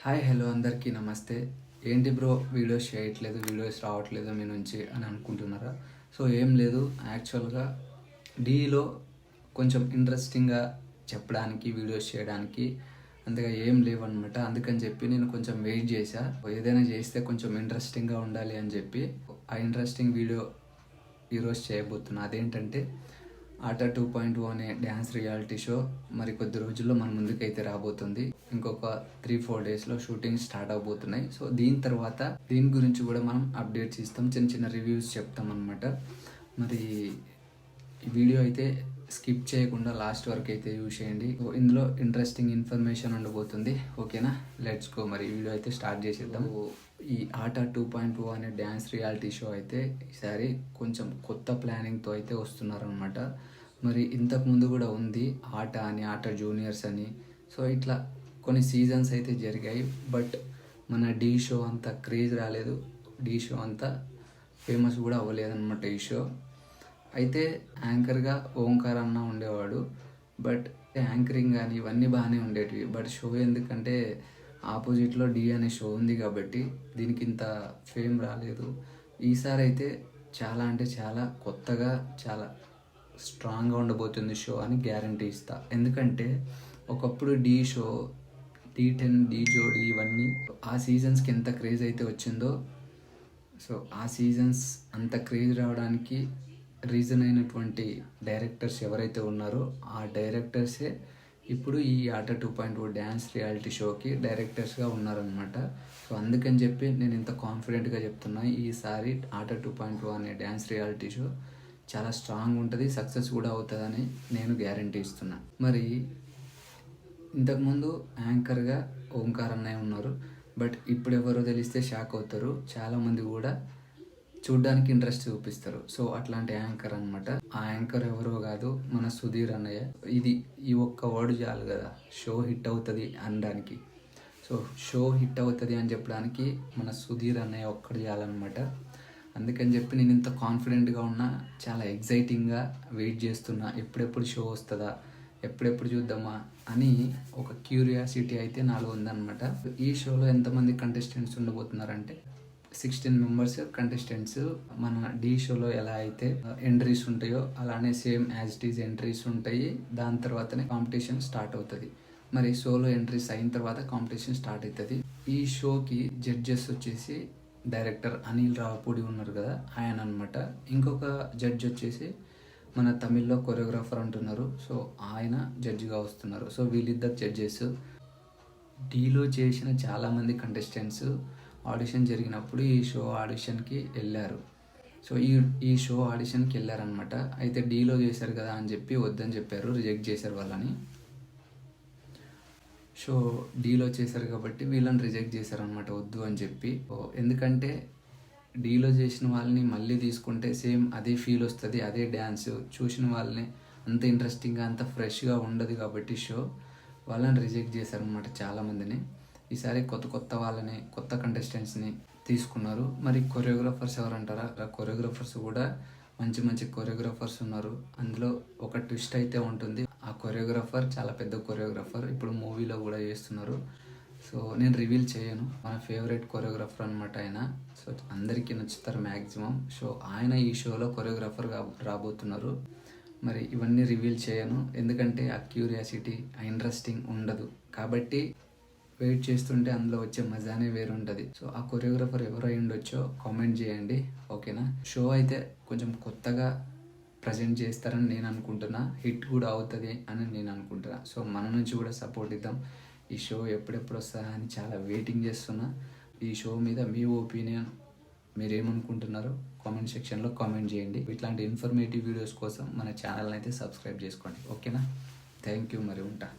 Hi hello అందరికీ నమస్తే. ఏంటి బ్రో వీడియోస్ చేయట్లేదు, వీడియోస్ రావట్లేదు మీ నుంచి అని అనుకుంటున్నారా? సో ఏం లేదు, యాక్చువల్గా డీలో కొంచెం ఇంట్రెస్టింగ్గా చెప్పడానికి, వీడియోస్ చేయడానికి అంతగా ఏం లేవన్నమాట. అందుకని చెప్పి నేను కొంచెం వెయిట్ చేశా. ఏదైనా చేస్తే కొంచెం ఇంట్రెస్టింగ్గా ఉండాలి అని చెప్పి ఆ ఇంట్రెస్టింగ్ వీడియో ఈరోజు చేయబోతున్నా. అదేంటంటే ఆట 2.0 అనే డ్యాన్స్ రియాలిటీ షో మరి కొద్ది రోజుల్లో మన ముందుకైతే రాబోతుంది. ఇంకొక 3-4 డేస్లో షూటింగ్ స్టార్ట్ అవబోతున్నాయి. సో దీని తర్వాత దీని గురించి కూడా మనం అప్డేట్స్ ఇస్తాం, చిన్న చిన్న రివ్యూస్ చెప్తాం అనమాట. మరి ఈ వీడియో అయితే స్కిప్ చేయకుండా లాస్ట్ వరకు అయితే యూజ్ చేయండి. ఇందులో ఇంట్రెస్టింగ్ ఇన్ఫర్మేషన్ ఉండబోతుంది. ఓకేనా, లెట్స్ గో. మరి ఈ వీడియో అయితే స్టార్ట్ చేసేద్దాం. ఈ ఆట 2.0 అనే డ్యాన్స్ రియాలిటీ షో అయితే ఈసారి కొంచెం కొత్త ప్లానింగ్తో అయితే వస్తున్నారనమాట. మరి ఇంతకుముందు కూడా ఉంది ఆట అని, ఆట జూనియర్స్ అని. సో ఇట్లా కొన్ని సీజన్స్ అయితే జరిగాయి. బట్ మన డీ షో అంత క్రేజ్ రాలేదు, డీ షో అంతా ఫేమస్ కూడా అవ్వలేదన్నమాట ఈ షో. అయితే యాంకర్గా ఓంకార్ అన్న ఉండేవాడు. బట్ యాంకరింగ్ కానీ ఇవన్నీ బాగానే ఉండేటివి. బట్ షో ఎందుకంటే ఆపోజిట్లో డీ అనే షో ఉంది కాబట్టి దీనికి ఇంత ఫేమ్ రాలేదు. ఈసారి అయితే చాలా అంటే చాలా కొత్తగా, చాలా స్ట్రాంగ్గా ఉండబోతుంది షో అని గ్యారంటీ ఇస్తా. ఎందుకంటే ఒకప్పుడు డీ షో, D10, డీ జోడీ ఇవన్నీ ఆ సీజన్స్కి ఎంత క్రేజ్ అయితే వచ్చిందో, సో ఆ సీజన్స్ అంత క్రేజ్ రావడానికి రీజన్ అయినటువంటి డైరెక్టర్స్ ఎవరైతే ఉన్నారో ఆ డైరెక్టర్సే ఇప్పుడు ఈ ఆట 2.0 డ్యాన్స్ రియాలిటీ షోకి డైరెక్టర్స్గా ఉన్నారనమాట. సో అందుకని చెప్పి నేను ఇంత కాన్ఫిడెంట్గా చెప్తున్నా, ఈసారి ఆట 2.0 అనే డ్యాన్స్ రియాలిటీ షో చాలా స్ట్రాంగ్ ఉంటుంది, సక్సెస్ కూడా అవుతుందని నేను గ్యారంటీ ఇస్తున్నా. మరి ఇంతకుముందు యాంకర్గా ఓంకార్ అన్నయ్య ఉన్నారు. బట్ ఇప్పుడు ఎవరో తెలిస్తే షాక్ అవుతారు. చాలామంది కూడా చూడ్డానికి ఇంట్రెస్ట్ చూపిస్తారు. సో అట్లాంటి యాంకర్ అనమాట. ఆ యాంకర్ ఎవరో కాదు, మన సుధీర్ అన్నయ్య. ఈ ఒక్క వర్డ్ చాలు కదా షో హిట్ అవుతుంది అనడానికి. సో షో హిట్ అవుతుంది అని చెప్పడానికి మన సుధీర్ అన్నయ్య ఒక్కడు చాలన్నమాట. అందుకని చెప్పి నేను ఇంత కాన్ఫిడెంట్గా ఉన్నా, చాలా ఎగ్జైటింగ్గా వెయిట్ చేస్తున్నా. ఎప్పుడెప్పుడు షో వస్తుందా, ఎప్పుడెప్పుడు చూద్దామా అని ఒక క్యూరియాసిటీ అయితే నాలో ఉందన్నమాట. ఈ షోలో ఎంతమంది కంటెస్టెంట్స్ ఉండబోతున్నారంటే 16 మెంబర్స్ కంటెస్టెంట్స్. మన డీ షోలో ఎలా అయితే ఎంట్రీస్ ఉంటాయో అలానే same as it is entries ఉంటాయి. దాని తర్వాతనే కాంపిటీషన్ స్టార్ట్ అవుతుంది. మరి షోలో ఎంట్రీస్ అయిన తర్వాత కాంపిటీషన్ స్టార్ట్ అవుతుంది. ఈ షోకి జడ్జెస్ వచ్చేసి డైరెక్టర్ అనిల్ రావుపూడి ఉన్నారు కదా, ఆయన అనమాట. ఇంకొక జడ్జ్ వచ్చేసి మన తమిళ్లో కొరియోగ్రాఫర్ అంటున్నారు. సో ఆయన జడ్జిగా వస్తున్నారు. సో వీళ్ళిద్దరు జడ్జెస్. డీలో చేసిన చాలామంది కంటెస్టెంట్స్ ఆడిషన్ జరిగినప్పుడు ఈ షో ఆడిషన్కి వెళ్ళారు. సో ఈ షో ఆడిషన్కి వెళ్ళారనమాట. అయితే డీలో చేశారు కదా అని చెప్పి వద్దని చెప్పారు, రిజెక్ట్ చేశారు వాళ్ళని. షో డీలో చేశారు కాబట్టి వీళ్ళని రిజెక్ట్ చేశారనమాట, వద్దు అని చెప్పి. ఎందుకంటే డీలో చేసిన వాళ్ళని మళ్ళీ తీసుకుంటే సేమ్ అదే ఫీల్ వస్తుంది, అదే డ్యాన్స్ చూసిన వాళ్ళని అంత ఇంట్రెస్టింగ్గా, అంత ఫ్రెష్గా ఉండదు కాబట్టి షో వాళ్ళని రిజెక్ట్ చేశారనమాట చాలామందిని. ఈసారి కొత్త వాళ్ళని, కొత్త కంటెస్టెంట్స్ని తీసుకున్నారు. మరి కొరియోగ్రాఫర్స్ ఎవరంటారా? కొరియోగ్రాఫర్స్ కూడా మంచి కొరియోగ్రాఫర్స్ ఉన్నారు. అందులో ఒక ట్విస్ట్ అయితే ఉంటుంది. ఆ కొరియోగ్రాఫర్ చాలా పెద్ద కొరియోగ్రాఫర్, ఇప్పుడు మూవీలో కూడా చేస్తున్నారు. సో నేను రివీల్ చేయను. మన ఫేవరెట్ కొరియోగ్రాఫర్ అనమాట ఆయన. సో అందరికీ నచ్చుతారు మ్యాక్సిమం. సో ఆయన ఈ షోలో కొరియోగ్రాఫర్గా రాబోతున్నారు. మరి ఇవన్నీ రివీల్ చేయను, ఎందుకంటే ఆ క్యూరియాసిటీ, ఆ ఇంట్రెస్టింగ్ ఉండదు. కాబట్టి వెయిట్ చేస్తుంటే అందులో వచ్చే మజానే వేరుంటుంది. సో ఆ కొరియోగ్రాఫర్ ఎవరు అయి ఉండొచ్చో కామెంట్ చేయండి. ఓకేనా, షో అయితే కొంచెం కొత్తగా ప్రజెంట్ చేస్తారని నేను అనుకుంటున్నా. హిట్ కూడా అవుతుంది అని నేను అనుకుంటున్నా. సో మన నుంచి కూడా సపోర్ట్ ఇద్దాం. ఈ షో ఎప్పుడెప్పుడు వస్తుందా అని చాలా వెయిటింగ్ చేస్తున్నా. ఈ షో మీద మీ ఒపీనియన్, మీరేమనుకుంటున్నారో కామెంట్ సెక్షన్లో కామెంట్ చేయండి. ఇట్లాంటి ఇన్ఫర్మేటివ్ వీడియోస్ కోసం మన ఛానల్ని అయితే సబ్స్క్రైబ్ చేసుకోండి. ఓకేనా, థ్యాంక్ యూ. మరి ఉంటా.